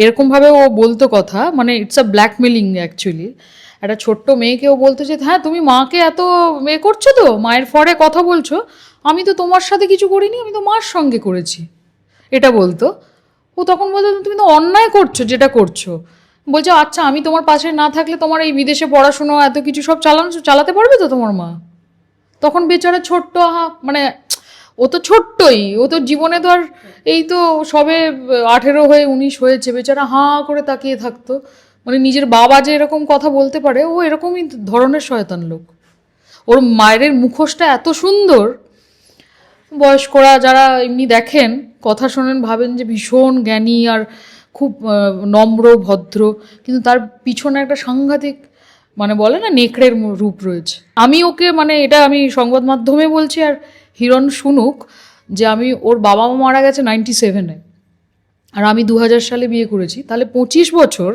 এরকমভাবে ও বলতো কথা, মানে ইটস আ ব্ল্যাকমেলিং অ্যাকচুয়ালি। একটা ছোট্ট মেয়েকেও বলতো যে হ্যাঁ তুমি মাকে এত করছো, তো মায়ের ফরে কথা বলছো, আমি তো তোমার সাথে কিছু করিনি, আমি তো মার সঙ্গে করেছি, এটা বলতো। ও তখন বলতো তুমি তো অন্যায় করছো যেটা করছো। বলছো আচ্ছা আমি তোমার পাশে না থাকলে তোমার এই বিদেশে পড়াশুনো এত কিছু সব চালাতে পারবে তো তোমার মা? তখন বেচারা ছোট্ট মানে ও তো ছোট্টই, ও তো জীবনে তো আর এই তো সবে 18 হয়ে 19 হয়েছে, বেচারা হাঁ করে তাকিয়ে থাকতো। মানে নিজের বাবা যে এরকম কথা বলতে পারে, ও এরকমই ধরনের শয়তান লোক। ওর মায়ের মুখোশটা এত সুন্দর, বয়স্করা যারা এমনি দেখেন কথা শোনেন ভাবেন যে ভীষণ জ্ঞানী আর খুব নম্র ভদ্র, কিন্তু তার পিছনে একটা সাংঘাতিক মানে বলে না নেকড়ের রূপ রয়েছে। আমি ওকে মানে এটা আমি সংবাদ মাধ্যমে বলছি, আর হিরণ শুনুক, যে আমি ওর বাবা মা মারা গেছে 97-এ, আর আমি 2000 সালে বিয়ে করেছি, তাহলে 25 বছর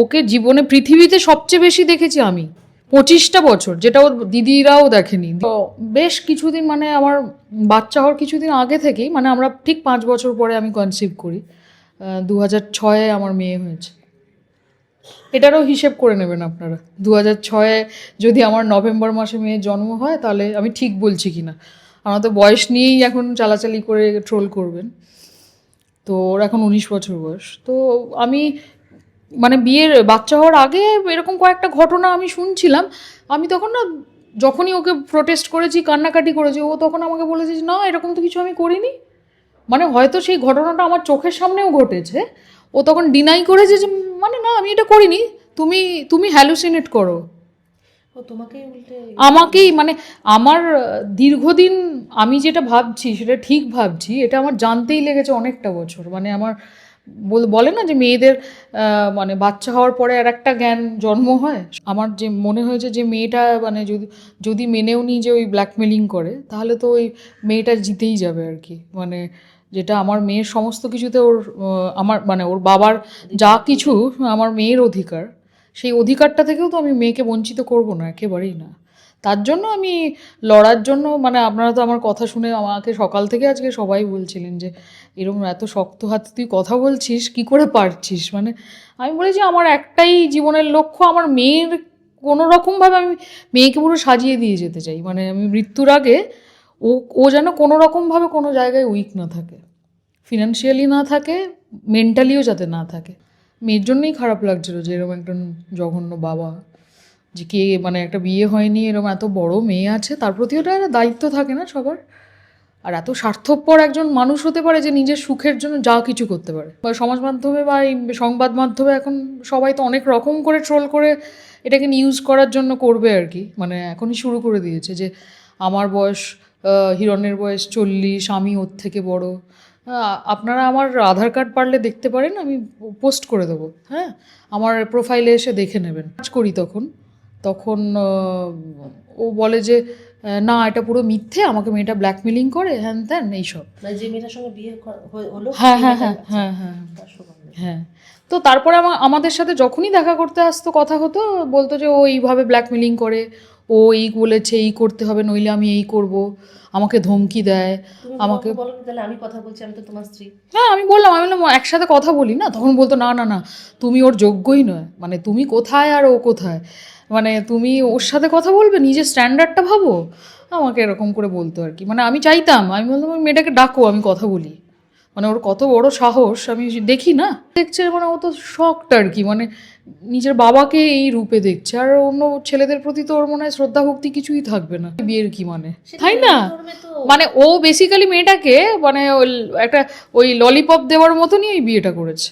ওকে জীবনে পৃথিবীতে সবচেয়ে বেশি দেখেছি আমি। 25টা বছর, যেটা ওর দিদিরাও দেখেনি। তো বেশ কিছুদিন মানে আমার বাচ্চা হওয়ার কিছুদিন আগে থেকেই, মানে আমরা ঠিক 5 বছর পরে আমি কনসিভ করি। 2006-এ আমার মেয়ে হয়েছে। এটারও হিসেব করে নেবেন আপনারা, 2006-এ যদি আমার নভেম্বর মাসে মেয়ের জন্ম হয় তাহলে আমি ঠিক বলছি কিনা। আমার তো বয়স নিয়েই এখন চালাচালি করে ট্রোল করবেন। তো ওর এখন 19 বছর বয়স। তো আমি মানে বিয়ের বাচ্চা হওয়ার আগে এরকম কয়েকটা ঘটনা আমি শুনছিলাম। আমি তখন না, যখনই ওকে প্রোটেস্ট করেছি, কান্নাকাটি করেছি, ও তখন আমাকে বলেছে যে না এরকম তো কিছু আমি করিনি। মানে হয়তো সেই ঘটনাটা আমার চোখের সামনেও ঘটেছে, ও তখন ডিনাই করেছে যে মানে না আমি এটা করিনি, তুমি তুমি হ্যালুসিনেট করো। তোমাকেই উল্টে আমাকেই মানে আমার দীর্ঘদিন আমি যেটা ভাবছি সেটা ঠিক ভাবছি, এটা আমার জানতেই লেগেছে অনেকটা বছর। মানে আমার বলে না যে মেয়েদের মানে বাচ্চা হওয়ার পরে আর একটা জ্ঞান জন্ম হয়। আমার যে মনে হয়েছে যে মেয়েটা মানে যদি যদি মেনেও নিই যে ওই ব্ল্যাকমেলিং করে, তাহলে তো ওই মেয়েটা জিতেই যাবে আর কি। মানে যেটা আমার মেয়ের সমস্ত কিছুতে ওর আমার মানে ওর বাবার যা কিছু আমার মেয়ের অধিকার, সেই অধিকারটা থেকেও তো আমি মেয়েকে বঞ্চিত করব না, একেবারেই না। তার জন্য আমি লড়ার জন্য, মানে আপনারা তো আমার কথা শুনে আমাকে সকাল থেকে আজকে সবাই বলছিলেন যে এরকম এত শক্ত হাতে তুই কথা বলছিস, কি করে পারছিস। মানে আমি বলেছি আমার একটাই জীবনের লক্ষ্য, আমার মেয়ের কোনো রকমভাবে আমি মেয়েকে পুরো সাজিয়ে দিয়ে যেতে চাই। মানে আমি মৃত্যুর আগে ও ও যেন কোনো রকমভাবে কোনো জায়গায় উইক না থাকে, ফিনান্সিয়ালি না থাকে, মেন্টালিও যাতে না থাকে। মেয়ের জন্যই খারাপ লাগছিল যে এরকম একজন জঘন্য বাবা, যে কে মানে একটা বিয়ে হয়নি এরকম এত বড় মেয়ে আছে, তার প্রতি ওটা একটা দায়িত্ব থাকে না সবার। আর এত স্বার্থপর একজন মানুষ হতে পারে যে নিজের সুখের জন্য যা কিছু করতে পারে। বা সমাজ মাধ্যমে বা এই সংবাদ মাধ্যমে এখন সবাই তো অনেক রকম করে ট্রোল করে এটাকে নিউজ করার জন্য করবে আর কি। মানে এখনই শুরু করে দিয়েছে যে আমার বয়স হিরণের বয়স 40, আমি ওর থেকে বড়। আপনারা আমার আধার কার্ড পারলে দেখতে পারেন, আমি পোস্ট করে দেবো। হ্যাঁ, আমার প্রোফাইলে এসে দেখে নেবেন। কাজ করি তখন তখন ও বলে যে না এটা পুরো মিথ্যে, আমাকে মেয়েটা ব্ল্যাকমেলিং করে, হ্যান ত্যান এইসব। মানে যে মেয়েটার সঙ্গে বিয়ে হলো হ্যাঁ সেই হ্যাঁ মেয়েটা, হ্যাঁ হ্যাঁ হ্যাঁ তার সম্বন্ধে। হ্যাঁ। তো তারপরে আমাদের সাথে যখনই দেখা করতে আসতো, কথা হতো, বলতো যে ও এইভাবে ব্ল্যাকমেলিং করে, ও এই বলেছে এই করতে হবে নইলে আমি এই করব, আমাকে ধমকি দেয়। তুমি আমাকে বাবাকে বলো তাহলে আমি কথা বলছি, আমি তো তোমার স্ত্রী। হ্যাঁ আমি বললাম একসাথে কথা বলি না, তখন বলতো না না না তুমি ওর যোগ্যই নয়, মানে তুমি কোথায় আর ও কোথায়, মানে তুমি ওর সাথে কথা বলবে, নিজের স্ট্যান্ডার্ডটা ভাবো। আমাকে এরকম করে বলতো আর কি। মানে আমি চাইতাম, আমি বলতাম ওই মেয়েটাকে ডাকো আমি কথা বলি। মানে ওর কত বড় সাহস আমি দেখি না, দেখছে মানে ও তো শকড আর কি। মানে নিজের বাবাকে এই রূপে দেখছে, আর অন্য ছেলেদের প্রতি তো ওর মনে হয় শ্রদ্ধা ভক্তি কিছুই থাকবে না। বিয়ের কি মানে, তাই না? মানে ও বেসিক্যালি মেয়েটাকে মানে একটা ওই ললিপপ দেওয়ার মতনই এই বিয়েটা করেছে,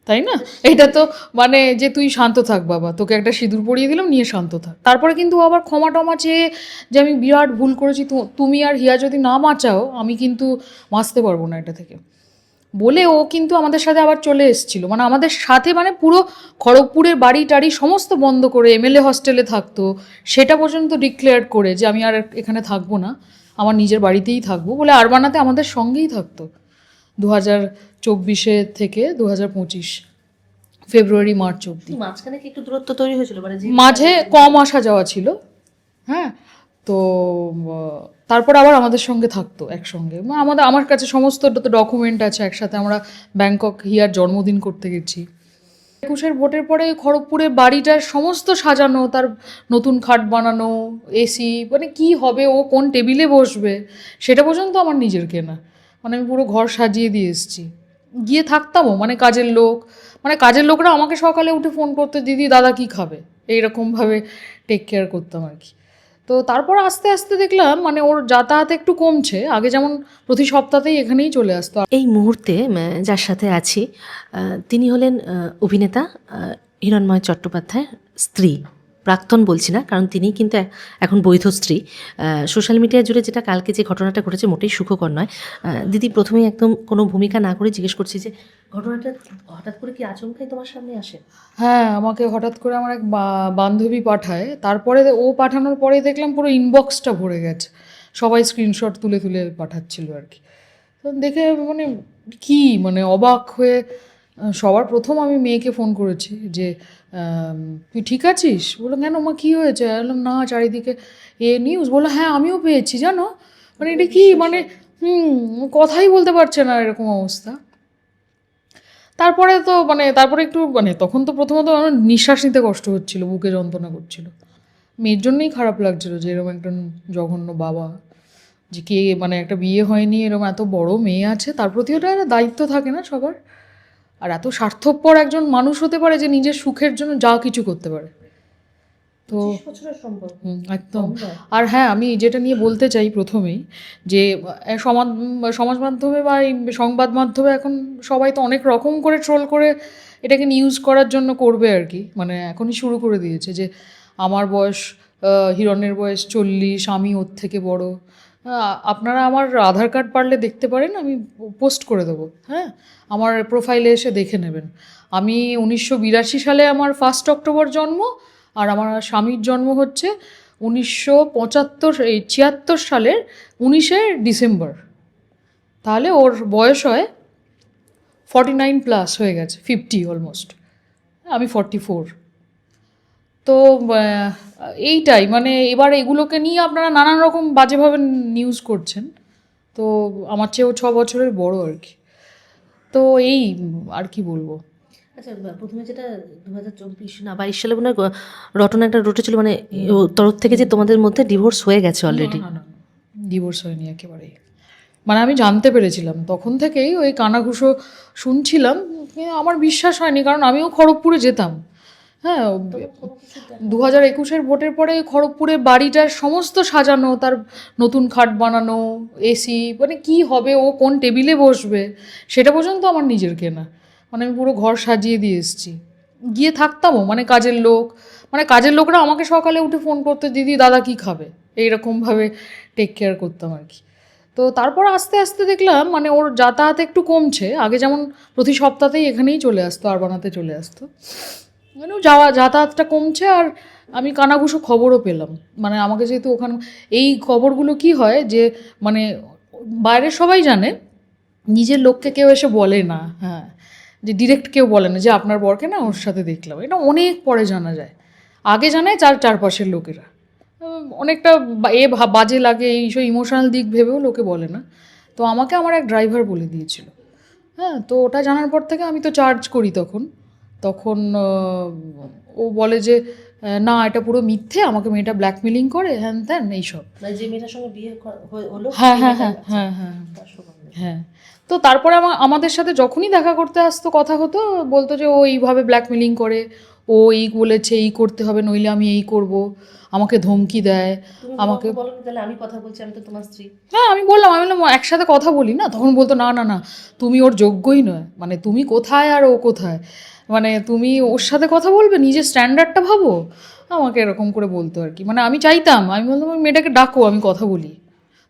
তাই না? এটা তো মানে যে তুই শান্ত থাক বাবা, তোকে একটা সিঁদুর পরিয়ে দিলাম, নিয়ে শান্ত থাক। তারপরে কিন্তু আবার ক্ষমা টমা চেয়ে যে আমি বিরাট ভুল করেছি, তুমি আর হিয়া যদি না বাঁচাও আমি কিন্তু বাঁচতে পারবো না এটা থেকে, বলে ও কিন্তু আমাদের সাথে আবার চলে এসেছিল। মানে আমাদের সাথে মানে পুরো খড়গপুরের বাড়ি টাড়ি সমস্ত বন্ধ করে এমএলএ হস্টেলে থাকতো, সেটা পর্যন্ত ডিক্লেয়ার করে যে আমি আর এখানে থাকবো না, আমার নিজের বাড়িতেই থাকবো বলে আরবানাতে আমাদের সঙ্গেই থাকতো 2024 থেকে 2025 ফেব্রুয়ারি মার্চ অবধি। মাঝখানে কি একটু দূরত্ব তৈরি হয়েছিল, মানে মাঝে কম আসা যাওয়া ছিল। হ্যাঁ, তো তারপর আবার আমাদের সঙ্গে থাকতো একসঙ্গে, আমার কাছে সমস্ত ডকুমেন্ট আছে, একসাথে আমরা ব্যাংকক হিয়ার জন্মদিন করতে গেছি। 21-এর ভোটের পরে খড়গপুরে বাড়িটার সমস্ত সাজানো, তার নতুন খাট বানানো, এসি, মানে কি হবে, ও কোন টেবিলে বসবে সেটা পর্যন্ত আমার নিজের কেনা। মানে আমি পুরো ঘর সাজিয়ে দিয়ে এসেছি, গিয়ে থাকতামও। মানে কাজের লোকরা আমাকে সকালে উঠে ফোন করতে, দিদি দাদা কি খাবে, এইরকমভাবে টেক কেয়ার করতাম আর কি। তো তারপর আস্তে আস্তে দেখলাম মানে ওর যাতায়াত একটু কমছে, আগে যেমন প্রতি সপ্তাহতেই এখানেই চলে আসতো। এই মুহূর্তে যার সাথে আছি তিনি হলেন অভিনেতা হিরণময় চট্টোপাধ্যায়ের স্ত্রী। প্রাক্তন বলছি না, কারণ তিনি কিন্তু এখন বৈধ স্ত্রী। সোশ্যাল মিডিয়া জুড়ে যেটা কালকে যে ঘটনাটা ঘটেছে মোটেই সুখকর নয়। দিদি, প্রথমেই একদম কোনো ভূমিকা না করে জিজ্ঞেস করছি যে ঘটনাটা হঠাৎ করে কি আচমকাই তোমার সামনে আসে? হ্যাঁ, আমাকে হঠাৎ করে আমার এক বান্ধবী পাঠায়, তারপরে ও পাঠানোর পরে দেখলাম পুরো ইনবক্সটা ভরে গেছে, সবাই স্ক্রিনশট তুলে তুলে পাঠাচ্ছিল আর কি। তো দেখে মানে কি মানে অবাক হয়ে সবার প্রথম আমি মেয়েকে ফোন করেছি যে তুই ঠিক আছিস? বললো কেন মা, কী হয়েছে? বললাম না, চারিদিকে নিউজ। বললো হ্যাঁ আমিও পেয়েছি জানো। মানে এটা কি মানে কথাই বলতে পারছে না, এরকম অবস্থা। তারপরে একটু তখন তো প্রথমত আমার নিঃশ্বাস নিতে কষ্ট হচ্ছিল, বুকে যন্ত্রণা করছিল। মেয়ের জন্যই খারাপ লাগছিল যে এরকম একটা জঘন্য বাবা, যে কে একটা বিয়ে হয়নি, এরকম এত বড় মেয়ে আছে, তার প্রতি ওটা একটা দায়িত্ব থাকে না সবার। আর এত স্বার্থপর একজন মানুষ হতে পারে যে নিজের সুখের জন্য যা কিছু করতে পারে। তো একদম। আর হ্যাঁ, আমি যেটা নিয়ে বলতে চাই প্রথমেই, যে সমাজ মাধ্যমে বা এই সংবাদ মাধ্যমে এখন সবাই তো অনেক রকম করে ট্রোল করে এটাকে নিউজ করার জন্য করবে আর কি। এখনই শুরু করে দিয়েছে যে আমার বয়স, হিরণের বয়স 40, আমি ওর থেকে বড়। আপনারা আমার আধার কার্ড পারলে দেখতে পারেন, আমি পোস্ট করে দেবো। হ্যাঁ, আমার প্রোফাইলে এসে দেখে নেবেন। আমি 1982 সালে আমার 1 অক্টোবর জন্ম, আর আমার স্বামীর জন্ম হচ্ছে 1976 সালের 19শে ডিসেম্বর। তাহলে ওর বয়স হয় 49+ হয়ে গেছে, 50 অলমোস্ট। আমি 44। তো এইটাই এবার এগুলোকে নিয়ে আপনারা নানান রকম বাজেভাবে নিউজ করছেন। তো আমার চেয়েও 6 বছরের বড় আর কি। তো এই আর কি বলবো। আচ্ছা, প্রথমে যেটা 2024 না 22 সালে মনে হয় ঘটনা একটা ঘটেছিল, ওর তরফ থেকে যে তোমাদের মধ্যে ডিভোর্স হয়ে গেছে অলরেডি। না, ডিভোর্স হয়নি একেবারেই। আমি জানতে পেরেছিলাম তখন থেকেই, ওই কানাঘুষো শুনছিলাম, আমার বিশ্বাস হয়নি, কারণ আমিও খড়গপুরে যেতাম। হ্যাঁ, 2021-এর ভোটের পরে খড়গপুরে বাড়িটার সমস্ত সাজানো, তার নতুন খাট বানানো, এসি, কি হবে, ও কোন টেবিলে বসবে সেটা পর্যন্ত আমার নিজের কেনা। আমি পুরো ঘর সাজিয়ে দিয়ে এসেছি, গিয়ে থাকতামও। কাজের লোকরা আমাকে সকালে উঠে ফোন করতে, দিদি দাদা কি খাবে, এইরকমভাবে টেক কেয়ার করতাম আর কি। তো তারপর আস্তে আস্তে দেখলাম ওর যাতায়াত একটু কমছে, আগে যেমন প্রতি সপ্তাহতেই এখানেই চলে আসতো, আরবানাতে চলে আসতো। যাতায়াতটা কমছে। আর আমি কানাঘুষো খবরও পেলাম, আমাকে যেহেতু ওখানে এই খবরগুলো কি হয় যে বাইরের সবাই জানে, নিজের লোককে কেউ এসে বলে না। হ্যাঁ, যে ডিরেক্ট কেউ বলে না যে আপনার বরকে না ওর সাথে দেখলাম, এটা অনেক পরে জানা যায়। আগে জানায় চারপাশের লোকেরা, অনেকটা বাজে লাগে, এইসব ইমোশনাল দিক ভেবেও লোকে বলে না। তো আমাকে আমার এক ড্রাইভার বলে দিয়েছিল। হ্যাঁ, তো ওটা জানার পর থেকে আমি তো চার্জ করি তখন ও বলে যে না, এটা পুরো মিথ্যে, আমাকে মেয়েটা ব্ল্যাকমেলিং করে, হ্যান ত্যান এইসব। যে মেয়েটার সঙ্গে বিয়ে হলো, হ্যাঁ হ্যাঁ হ্যাঁ হ্যাঁ হ্যাঁ হ্যাঁ। তো তারপরে আমাদের সাথে যখনই দেখা করতে আসতো, কথা হতো, বলতো যে ও এইভাবে ব্ল্যাকমেলিং করে, ও এই বলেছে এই করতে হবে, নইলে আমি এই করব, আমাকে ধমকি দেয়। আমাকে তাহলে আমি কথা বলছি, আমি তো তোমার স্ত্রী। হ্যাঁ, আমি বললাম একসাথে কথা বলি না। তখন বলতো না না না, তুমি ওর যোগ্যই নয়, তুমি কোথায় আর ও কোথায়, তুমি ওর সাথে কথা বলবে, নিজের স্ট্যান্ডার্ডটা ভাবো। আমাকে এরকম করে বলতো আর কি। আমি চাইতাম, আমি বলতাম ওই মেয়েটাকে ডাকো, আমি কথা বলি।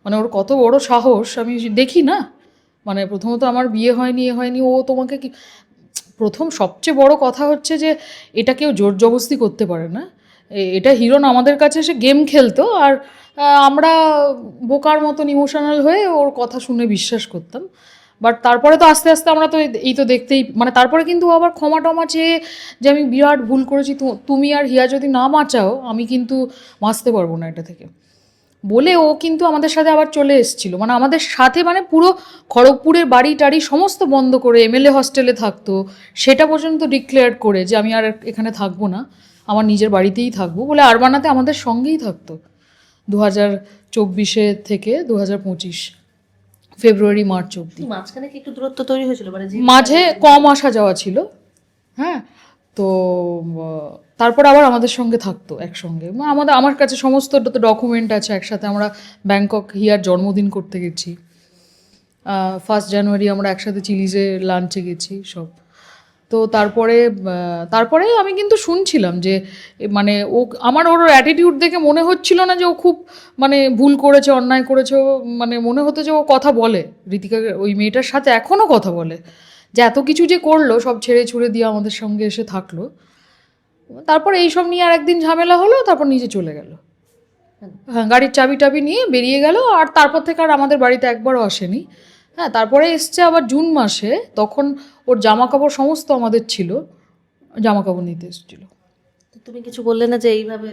ওর কত বড় সাহস আমি দেখি না। প্রথমত আমার বিয়ে হয়নি, ও তোমাকে কি, প্রথম সবচেয়ে বড় কথা হচ্ছে যে এটা কেউ জোর জবরদস্তি করতে পারে না। এটা হিরণ আমাদের কাছে এসে গেম খেলতো, আর আমরা বোকার মতন ইমোশনাল হয়ে ওর কথা শুনে বিশ্বাস করতাম। বাট তারপরে তো আস্তে আস্তে আমরা তো এই তো দেখতেই, তারপরে কিন্তু আবার ক্ষমা টমা চেয়ে যে আমি বিরাট ভুল করেছি, তুমি আর হিয়া যদি না বাঁচাও, আমি কিন্তু বাঁচতে পারবো না এটা থেকে। বলে ও কিন্তু আমাদের সাথে আবার চলে এসেছিল, মানে আমাদের সাথে, মানে পুরো খড়গপুরের বাড়ি টাড়ি সমস্ত বন্ধ করে এমএলএ হস্টেলে থাকতো, সেটা পর্যন্ত ডিক্লেয়ার করে যে আমি আর এখানে থাকবো না, আমার নিজের বাড়িতেই থাকবো বলে আরবানাতে আমাদের সঙ্গেই থাকতো 2024 থেকে 2025 ফেব্রুয়ারি মার্চ অবধি। মাঝখানে কি একটু দূরত্ব তৈরি হয়েছিল, মানে মাঝে কম আসা যাওয়া ছিল, হ্যাঁ। তো তারপর আবার আমাদের সঙ্গে থাকতো একসঙ্গে, আমার কাছে সমস্ত ডকুমেন্ট আছে, একসাথে আমরা ব্যাংকক হিয়ার জন্মদিন করতে গেছি, 1 জানুয়ারি আমরা একসাথে চিলিজে লাঞ্চে গেছি সব। তো তারপরে আমি কিন্তু শুনছিলাম যে মানে ওর অ্যাটিটিউড দেখে মনে হচ্ছিল না যে ও খুব মানে ভুল করেছে, অন্যায় করেছে, মানে মনে হতো যে ও কথা বলে, ঋতিকা ওই মেয়েটার সাথে এখনও কথা বলে, যে এত কিছু যে করলো সব ছেড়ে ছুড়ে দিয়ে আমাদের সঙ্গে এসে থাকলো। তারপর এইসব নিয়ে আর একদিন ঝামেলা হলো, তারপর নিচে চলে গেল, হ্যাঁ, গাড়ির চাবি টাবি নিয়ে বেরিয়ে গেল, আর তারপর থেকে আর আমাদের বাড়িতে একবারও আসেনি। হ্যাঁ, তারপরে এসছে আবার জুন মাসে, তখন ওর জামা কাপড় সমস্ত আমাদের ছিল, জামা কাপড় নিতে এসেছিল। তুমি কিছু বললে না যে এইভাবে,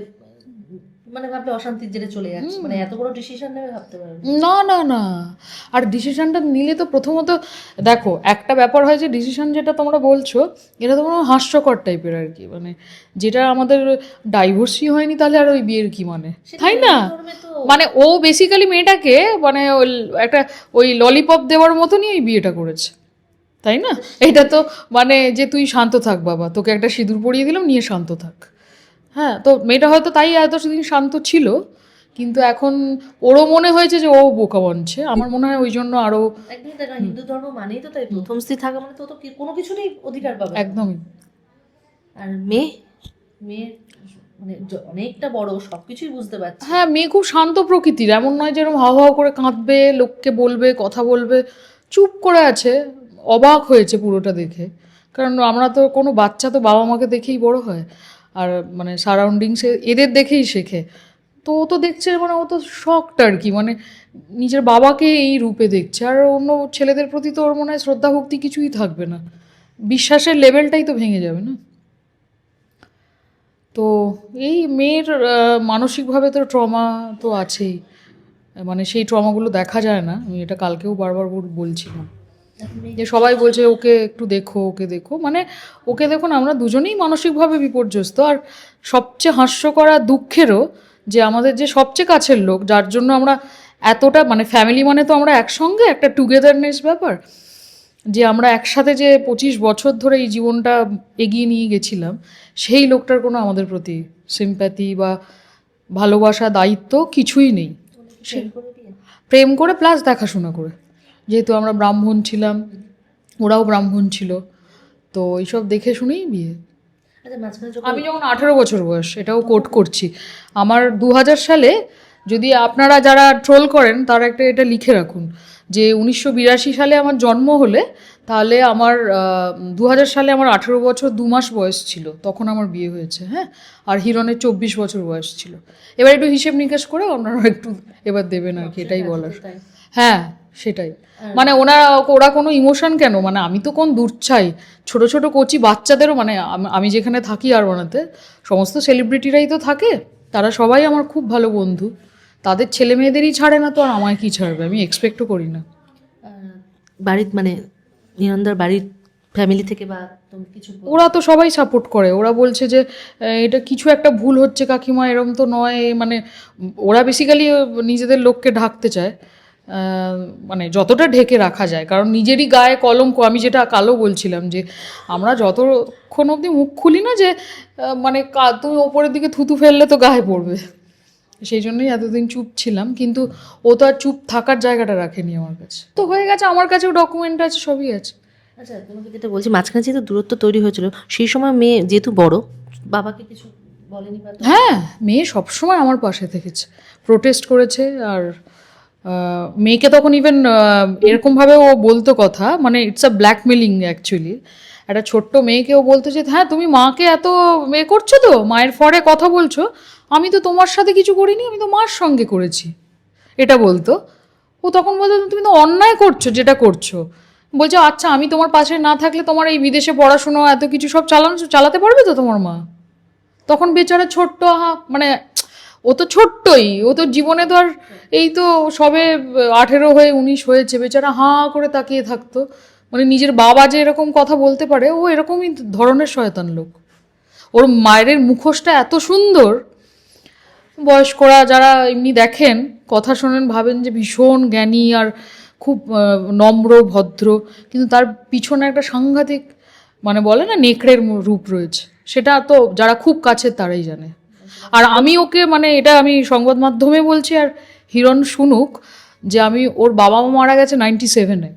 মানে ভাবলে অশান্তির জেরে চলে যাচ্ছে, মানে এত বড় ডিসিশন নেবে ভাবতে পারো না না না, আর ডিসিশনটা নিলে তো প্রথমত দেখো একটা ব্যাপার হয় যে ডিসিশন যেটা তোমরা বলছো এটা তো কোনো হাস্যকর টাইপের আর কি, মানে যেটা আমাদের ডাইভোর্সই হয়নি তাহলে আর ওই বিয়ের কি মানে, তাই না? মানে ও বেসিক্যালি মেয়েটাকে মানে একটা ওই ললিপপ দেওয়ার মতনই ওই বিয়েটা করেছে, তাই না? এটা তো মানে যে তুই শান্ত থাক বাবা, তোকে একটা সিঁদুর পরিয়ে দিলাম, নিয়ে শান্ত থাক। হ্যাঁ, তো মেয়েটা হয়তো তাই এত সেদিন শান্ত ছিল, কিন্তু এখন ওরও মনে হয়েছে যে ও বোকা বানছে, আমার মনে হয় ওই জন্য আরো। একদমই তাই, কারণ হিন্দু ধর্ম মানেই তো তাই, প্রথম স্ত্রী থাকা মানে তো কোনো কিছুরই অধিকার পাবে না। একদমই। আর মেয়ে মানে অনেকটা বড়, সবকিছুই বুঝতে পারছে। হ্যাঁ, মেয়ে খুব শান্ত প্রকৃতির, এমন নয় যেরকম হাও হাও করে কাঁদবে, লোককে বলবে, কথা বলবে, চুপ করে আছে। অবাক হয়েছে পুরোটা দেখে, কারণ আমরা তো কোনো বাচ্চা তো বাবা মাকে দেখেই বড় হয়, আর মানে সারাউন্ডিংসে এদের দেখেই শেখে। তো ও তো দেখছে, মানে ও তো শকড আর কি, মানে নিজের বাবাকে এই রূপে দেখছে, আর অন্য ছেলেদের প্রতি তো ওর মনে হয় শ্রদ্ধা ভক্তি কিছুই থাকবে না, বিশ্বাসের লেভেলটাই তো ভেঙে যাবে না। তো এই মেয়ের মানসিকভাবে তো ট্রমা তো আছেই, মানে সেই ট্রমাগুলো দেখা যায় না, আমি এটা কালকেও বারবার বলছিলাম যে সবাই বলছে ওকে একটু দেখো, ওকে দেখো, মানে ওকে দেখুন, আমরা দুজনেই মানসিকভাবে বিপর্যস্ত। আর সবচেয়ে হাস্যকর আর দুঃখেরও যে আমাদের যে সবচেয়ে কাছের লোক, যার জন্য আমরা এতটা, মানে ফ্যামিলি মানে তো আমরা একসঙ্গে একটা টুগেদারনেস ব্যাপার, যে আমরা একসাথে যে 25 বছর ধরে এই জীবনটা এগিয়ে নিয়ে গেছিলাম, সেই লোকটার কোনো আমাদের প্রতি সিম্প্যাথি বা ভালোবাসা, দায়িত্ব কিছুই নেই। প্রেম করে প্লাস দেখাশোনা করে, যেহেতু আমরা ব্রাহ্মণ ছিলাম, ওরাও ব্রাহ্মণ ছিল, তো এইসব দেখে শুনেই বিয়ে। আমি যখন 18 বছর বয়স, এটাও কোট করছি, আমার 2000 সালে, যদি আপনারা যারা ট্রোল করেন তারা একটা এটা লিখে রাখুন যে 1982 সালে আমার জন্ম হলে তাহলে আমার 2000 সালে আমার 18 বছর 2 মাস বয়স ছিল, তখন আমার বিয়ে হয়েছে। হ্যাঁ, আর হিরণের 24 বছর বয়স ছিল। এবার একটু হিসেব নিকাশ করে আপনারা একটু এবার দেবেন আর কি, এটাই বলার। হ্যাঁ, সেটাই, মানে ওরা কোনো ইমোশন কেন, মানে আমি তো কোন দূরছাই, ছোট ছোট কচি বাচ্চাদেরও, মানে আমি যেখানে থাকি আর বানাতে সমস্ত সেলিব্রিটিরাই তো থাকে, তারা সবাই আমার খুব ভালো বন্ধু, তাদের ছেলে মেয়েদেরই ছাড়ে না, তো আর আমায় কি ছাড়বে, আমি এক্সপেক্টও করি না। বাড়ির মানে নিরন্দার বাড়ির ফ্যামিলি থেকে বা কিছু, ওরা তো সবাই সাপোর্ট করে, ওরা বলছে যে এটা কিছু একটা ভুল হচ্ছে কাকিমা, এরম তো নয়, মানে ওরা বেসিক্যালি নিজেদের লোককে ঢাকতে চায়, মানে যতটা ঢেকে রাখা যায়, কারণ নিজেরই গায়ে কলঙ্ক। আমি যেটা কালো বলছিলাম যে আমরা যতক্ষণ অবধি মুখ খুলি না যে মানে তুমি ওপরের দিকে থুতু ফেললে তো গায়ে পড়বে, সেই জন্যই এতদিন চুপ ছিলাম, কিন্তু ও তো আর চুপ থাকার জায়গাটা রাখেনি আমার কাছে, তো হয়ে গেছে, আমার কাছেও ডকুমেন্ট আছে, সবই আছে। আচ্ছা, তোমাকে যেটা বলছি, মাঝখানে যেহেতু দূরত্ব তৈরি হয়েছিল, সেই সময় মেয়ে যেহেতু বড়, বাবাকে কিছু বলেনি? হ্যাঁ, মেয়ে সবসময় আমার পাশে থেকেছে, প্রোটেস্ট করেছে, আর মেয়েকে তখন ইভেন এরকমভাবে ও বলতো কথা, মানে ইটস আ ব্ল্যাকমেলিং অ্যাকচুয়ালি, একটা ছোট্ট মেয়েকেও বলতো যে হ্যাঁ তুমি মাকে এত করছো তো, মায়ের ফরে কথা বলছো, আমি তো তোমার সাথে কিছু করিনি, আমি তো মার সঙ্গে করেছি, এটা বলতো। ও তখন বলতো তুমি তো অন্যায় করছো যেটা করছো, বলছো আচ্ছা আমি তোমার পাশে না থাকলে তোমার এই বিদেশে পড়াশুনো এত কিছু সব চালাতে পারবে তো তোমার মা? তখন বেচারা ছোট্ট, মানে ও তো ছোট্টই, ও তো জীবনে তো আর এই তো সবে 18 হয়ে 19 হয়েছে, বেচারা হাঁ করে তাকিয়ে থাকতো। মানে নিজের বাবা যে এরকম কথা বলতে পারে, ও এরকমই ধরনের শয়তান লোক। ওর মায়ের মুখোশটা এত সুন্দর, বয়স্করা যারা এমনি দেখেন, কথা শোনেন, ভাবেন যে ভীষণ জ্ঞানী আর খুব নম্র ভদ্র, কিন্তু তার পিছনে একটা সাংঘাতিক, মানে বলে না নেকড়ের রূপ রয়েছে, সেটা তো যারা খুব কাছের তারাই জানে। আর আমি ওকে, মানে এটা আমি সংবাদ মাধ্যমে বলছি, আর হিরণ শুনুক, যে আমি, ওর বাবা মা মারা গেছে 97-এ,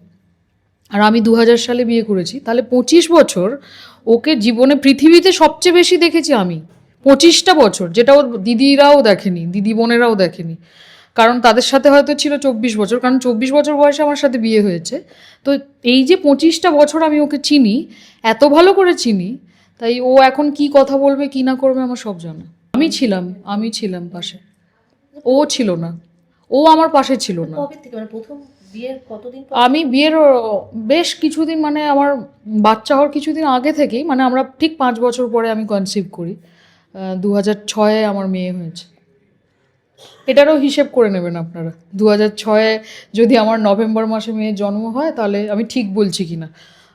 আর আমি 2000 সালে বিয়ে করেছি, তাহলে 25 বছর ওকে জীবনে পৃথিবীতে সবচেয়ে বেশি দেখেছি আমি। 25টা বছর, যেটা ওর দিদিরাও দেখেনি, দিদি বোনেরাও দেখেনি, কারণ তাদের সাথে হয়তো ছিল 24 বছর, কারণ 24 বছর বয়সে আমার সাথে বিয়ে হয়েছে। তো এই যে 25টা বছর আমি ওকে চিনি, এত ভালো করে চিনি, তাই ও এখন কি কথা বলবে কি না করবে আমার সব জানা। আমি ছিলাম পাশে, ও ছিল না, ও আমার পাশে ছিল না। কবে থেকে, মানে প্রথম বিয়ের কতদিন পর? আমি বিয়ের বেশ কিছুদিন, মানে আমার বাচ্চা হওয়ার কিছুদিন আগে থেকেই, মানে আমরা ঠিক 5 বছর পরে আমি কনসিভ করি। 2006-এ আমার মেয়ে হয়েছে। এটারও হিসেব করে নেবেন আপনারা, 2006-এ যদি আমার নভেম্বর মাসে মেয়ের জন্ম হয়, তাহলে আমি ঠিক বলছি কি না।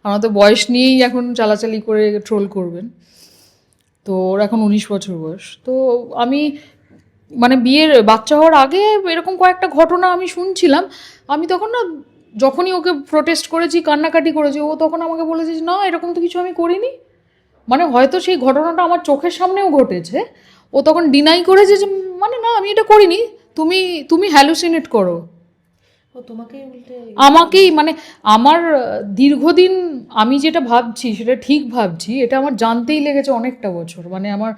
আমার তো বয়স নিয়েই এখন চালাচালি করে ট্রোল করবেন। তো ওর এখন 19 বছর বয়স। তো আমি, মানে বিয়ের বাচ্চা হওয়ার আগে এরকম কয়েকটা ঘটনা আমি শুনছিলাম। আমি তখন না, যখনই ওকে প্রোটেস্ট করেছি, কান্নাকাটি করেছি, ও তখন আমাকে বলেছে যে, না এরকম তো কিছু আমি করিনি। মানে হয়তো সেই ঘটনাটা আমার চোখের সামনেও ঘটেছে, ও তখন ডিনাই করেছে যে, মানে না আমি এটা করিনি, তুমি তুমি হ্যালুসিনেট করো। ও তোমাকেই উল্টে আমাকেই, মানে আমার দীর্ঘদিন আমি যেটা ভাবছি সেটা ঠিক ভাবছি, এটা আমার জানতেই লেগেছে অনেকটা বছর। মানে আমার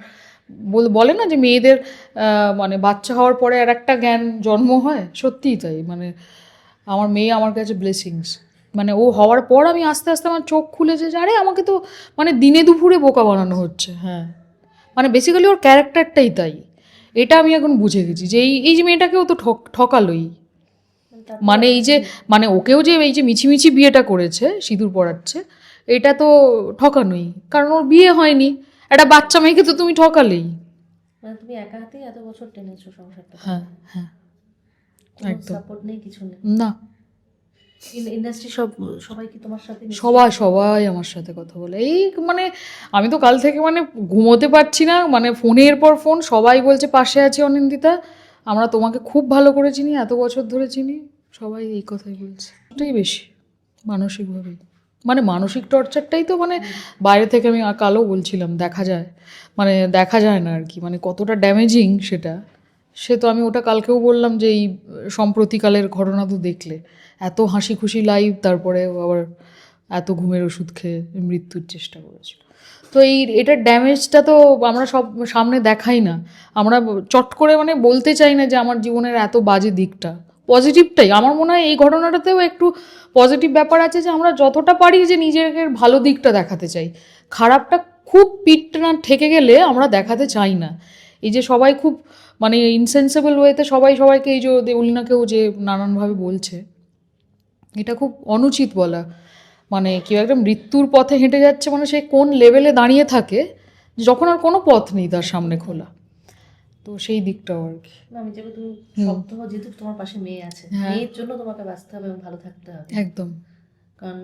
বলে না যে মেয়েদের মানে বাচ্চা হওয়ার পরে আর একটা জ্ঞান জন্ম হয়, সত্যিই তাই। মানে আমার মেয়ে আমার কাছে ব্লেসিংস। মানে ও হওয়ার পর আমি আস্তে আস্তে আমার চোখ খুলেছে যে আরে আমাকে তো মানে দিনে দুপুরে বোকা বানানো হচ্ছে। হ্যাঁ, মানে বেসিক্যালি ওর ক্যারেক্টারটাই তাই। এটা আমি এখন বুঝে গেছি যে এই যে মেয়েটাকেও তো ঠকালোই। মানে এই যে, মানে ওকেও যে এই যে মিছিমিছি বিয়েটা করেছে, সিঁদুর পরাচ্ছে, এটা তো ঠকানোই, কারণ ওর বিয়ে হয়নি। একটা বাচ্চা মেয়েকে তো তুমি ঠকালেই। মানে তুমি একা হাতেই এত বছর টেনেছো সংসারটা, হ্যাঁ হ্যাঁ, কোনো একদম। সাপোর্ট নেই, কিছু নেই? না, ইন্ডাস্ট্রি সবাই কি তোমার সাথে সবাই আমার সাথে কথা বলে। এই মানে আমি তো কাল থেকে মানে ঘুমোতে পারছি না, মানে ফোনের পর ফোন, সবাই বলছে পাশে আছে অনিন্দিতা, আমরা তোমাকে খুব ভালো করে চিনি, এত বছর ধরে চিনি, সবাই এই কথাই বলছে। ওটাই বেশি মানসিকভাবেই, মানে মানসিক টর্চারটাই তো, মানে বাইরে থেকে আমি কালও বলছিলাম দেখা যায়, মানে দেখা যায় না আর কি, মানে কতটা ড্যামেজিং সেটা। সে তো আমি ওটা কালকেও বললাম যে এই সম্প্রতিকালের ঘটনা তো দেখলে, এত হাসি খুশি লাইভ, তারপরে আবার এত ঘুমের ওষুধ খেয়ে মৃত্যুর চেষ্টা করেছিল। তো এটার ড্যামেজটা তো আমরা সব সামনে দেখাই না, আমরা চট করে মানে বলতে চাই না যে আমার জীবনের এত বাজে দিকটা। পজিটিভটাই আমার মনে হয় এই ঘটনাটাতেও একটু পজিটিভ ব্যাপার আছে, যে আমরা যতটা পারি যে নিজেদের ভালো দিকটা দেখাতে চাই, খারাপটা খুব পিঠ না ঠেকে গেলে আমরা দেখাতে চাই না। এই যে সবাই খুব মানে ইনসেন্সিবল ওয়েতে সবাই সবাইকে, এই যে দেউলিনাকেও যে নানানভাবে বলছে, এটা খুব অনুচিত বলা। মানে কেউ একটা মৃত্যুর পথে হেঁটে যাচ্ছে, মানে সে কোন লেভেলে দাঁড়িয়ে থাকে যখন আর কোনো পথ নেই তার সামনে খোলা। তো সেই দিকটাও আর কি। না, আমি চাইবো তুমি শক্ত হও, যেহেতু তোমার পাশে মেয়ে আছে, মেয়ের জন্য তোমাকে বাঁচতে হবে এবং ভালো থাকতে হবে। একদম। কারণ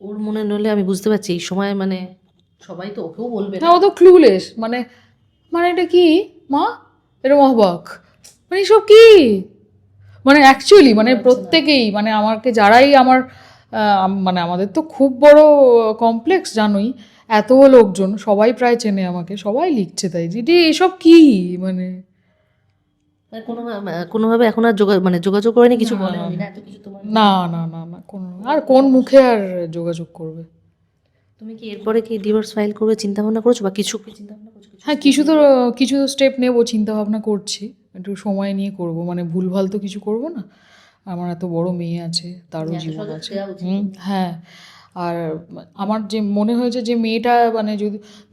ওর মনে নইলে আমি বুঝতে পারছি এই সময়, মানে সবাই তো ওকেও বলবে না। হ্যাঁ, ও তো ক্লুলেস, মানে মানে এটা কি মা, এরকম অবাক, মানে এসব কি, মানে অ্যাকচুয়ালি মানে প্রত্যেকেই, মানে আমাকে যারাই আমার মানে আমাদের তো খুব বড় কমপ্লেক্স জানোই, এত লোকজন সবাই প্রায় চেনে আমাকে, সবাই লিখছে তাই যে এসব কি, মানে মানে কোনোভাবে এখন আর যোগাযোগ করেনি, কিছু বলে না, এত কিছু তোমার? না না না না, কোনো, আর কোন মুখে আর যোগাযোগ করবে। তুমি কি এরপরে কি ডিভোর্স ফাইল করবে চিন্তা ভাবনা করছো, বা কিছু কি চিন্তা ভাবনা করছো? হ্যাঁ, কিছু স্টেপ নেব, চিন্তা ভাবনা করছি, একটু সময় নিয়ে করব, মানে ভুলভাল তো কিছু করব না। আমার এত বড় মেয়ে আছে, তারও জীবন আছে। হ্যাঁ, আর আমার যে মনে হয়েছে যে মেয়েটা, মানে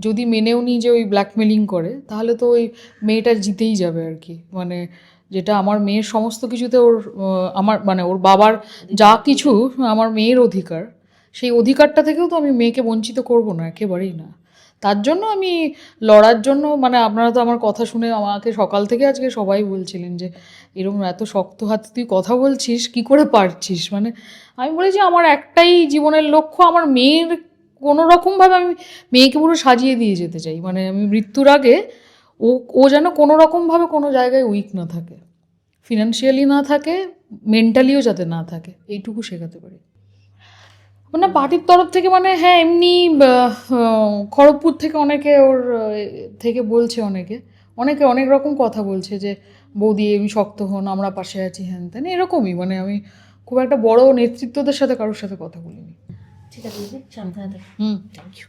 যদি মেনেও নিই যে ওই ব্ল্যাকমেলিং করে, তাহলে তো ওই মেয়েটা জিতেই যাবে আর কি। মানে যেটা আমার মেয়ের সমস্ত কিছুতে ওর আমার মানে ওর বাবার যা কিছু আমার মেয়ের অধিকার, সেই অধিকারটা থেকেও তো আমি মেয়েকে বঞ্চিত করব না, একেবারেই না। তার জন্য আমি লড়ার জন্য, মানে আপনারা তো আমার কথা শুনে আমাকে সকাল থেকে আজকে সবাই বলছিলেন যে এরকম এত শক্ত হাতে তুই কথা বলছিস, কি করে পারছিস। মানে আমি বলেছি আমার একটাই জীবনের লক্ষ্য, আমার মেয়ের কোনো রকমভাবে আমি মেয়েকে পুরো সাজিয়ে দিয়ে যেতে চাই। মানে আমি মৃত্যুর আগে ও ও যেন কোনো রকমভাবে কোনো জায়গায় উইক না থাকে, ফিনান্সিয়ালি না থাকে, মেন্টালিও যাতে না থাকে, এইটুকু শেখাতে পারি। মানে পার্টির তরফ থেকে, মানে হ্যাঁ এমনি খড়গপুর থেকে অনেকে ওর থেকে বলছে, অনেকে অনেকে অনেক রকম কথা বলছে যে বৌদি এমনি শক্ত হন, আমরা পাশে আছি, হ্যান তেন এরকমই। মানে আমি খুব একটা বড় নেতৃত্বদের সাথে কারোর সাথে কথা বলিনি। ঠিক আছে, সাবধানে থাকো। হুম। Thank you.